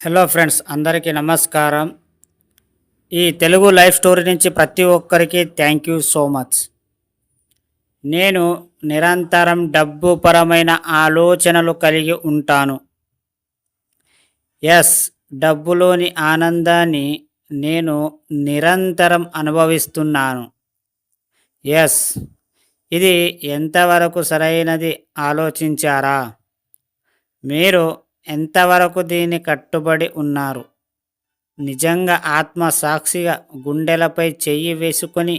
Hello friends, అందరికీ నమస్కారం. ఈ తెలుగు లైఫ్ స్టోరీ నుంచి ప్రతి ఒక్కరికి థ్యాంక్ యూ సో మచ్. నేను నిరంతరం డబ్బు పరమైన ఆలోచనలు కలిగి ఉంటాను. ఎస్, డబ్బులోని ఆనందాన్ని నేను నిరంతరం అనుభవిస్తున్నాను. ఎస్, ఇది ఎంతవరకు సరైనది ఆలోచించారా? మీరు ఎంతవరకు దీన్ని కట్టుబడి ఉన్నారు? నిజంగా ఆత్మ సాక్షిగా గుండెలపై చెయ్యి వేసుకొని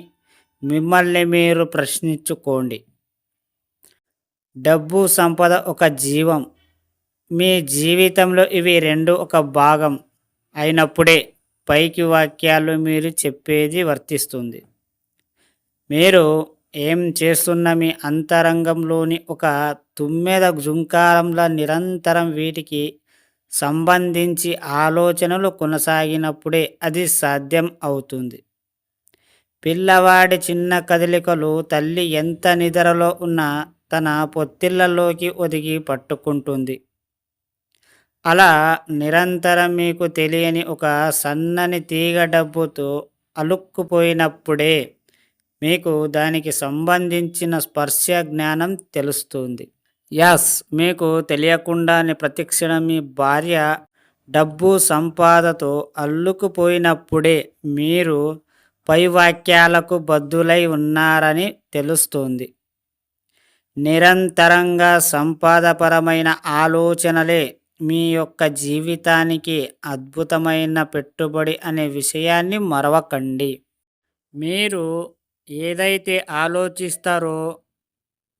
మిమ్మల్ని మీరు ప్రశ్నించుకోండి. డబ్బు, సంపద ఒక జీవం. మీ జీవితంలో ఇవి రెండు ఒక భాగం అయినప్పుడే పైకి వాక్యాలు మీరు చెప్పేది వర్తిస్తుంది. మీరు ఏం చేస్తున్న మీ అంతరంగంలోని ఒక తుమ్మెద జుంకారంలా నిరంతరం వీటికి సంబంధించి ఆలోచనలు కొనసాగినప్పుడే అది సాధ్యం అవుతుంది. పిల్లవాడి చిన్న కదలికలు తల్లి ఎంత నిద్రలో ఉన్నా తన పొత్తిళ్లలోకి ఒదిగి పట్టుకుంటుంది. అలా నిరంతరం మీకు తెలియని ఒక సన్నని తీగ డబ్బుతో అలుక్కుపోయినప్పుడే మీకు దానికి సంబంధించిన స్పర్శ జ్ఞానం తెలుస్తుంది. యాస్, మీకు తెలియకుండానే ప్రతిక్షణం మీ భార్య డబ్బు సంపాదతో అల్లుకుపోయినప్పుడే మీరు పై వాక్యాలకు బద్దులై ఉన్నారని తెలుస్తుంది. నిరంతరంగా సంపాదపరమైన ఆలోచనలే మీ యొక్క జీవితానికి అద్భుతమైన పెట్టుబడి అనే విషయాన్ని మరవకండి. మీరు ఏదైతే ఆలోచిస్తారో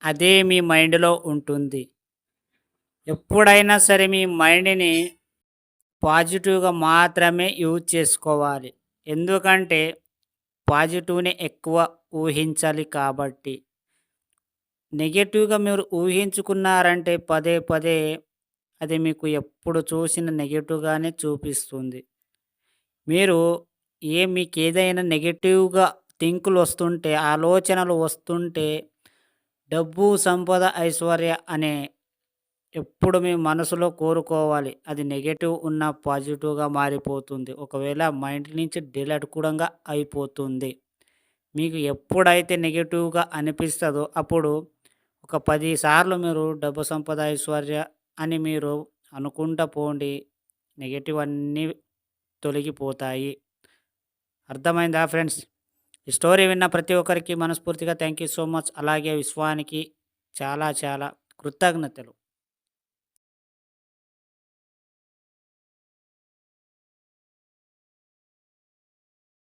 అదే మీ మైండ్లో ఉంటుంది. ఎప్పుడైనా సరే మీ మైండ్ని పాజిటివ్గా మాత్రమే యూజ్ చేసుకోవాలి. ఎందుకంటే పాజిటివ్ని ఎక్కువ ఊహించాలి కాబట్టి. నెగటివ్గా మీరు ఊహించుకున్నారంటే పదే పదే అది మీకు ఎప్పుడు చూసిన నెగటివ్గానే చూపిస్తుంది. మీరు మీకు ఏదైనా నెగటివ్గా థింకులు వస్తుంటే, ఆలోచనలు వస్తుంటే డబ్బు, సంపద, ఐశ్వర్య అనే ఎప్పుడు మీ మనసులో కోరుకోవాలి. అది నెగటివ్ ఉన్న పాజిటివ్గా మారిపోతుంది. ఒకవేళ మైండ్ నుంచి డిలీట్ కూడా అయిపోతుంది. మీకు ఎప్పుడైతే నెగటివ్గా అనిపిస్తుందో అప్పుడు ఒక 10 సార్లు మీరు డబ్బు, సంపద, ఐశ్వర్య అని మీరు అనుకుంటా పోండి. నెగటివ్ అన్నీ తొలగిపోతాయి. అర్థమైందా ఫ్రెండ్స్? ఈ స్టోరీ విన్న ప్రతి ఒక్కరికి మనస్ఫూర్తిగా థ్యాంక్ యూ సో మచ్. అలాగే విశ్వానికి చాలా చాలా కృతజ్ఞతలు.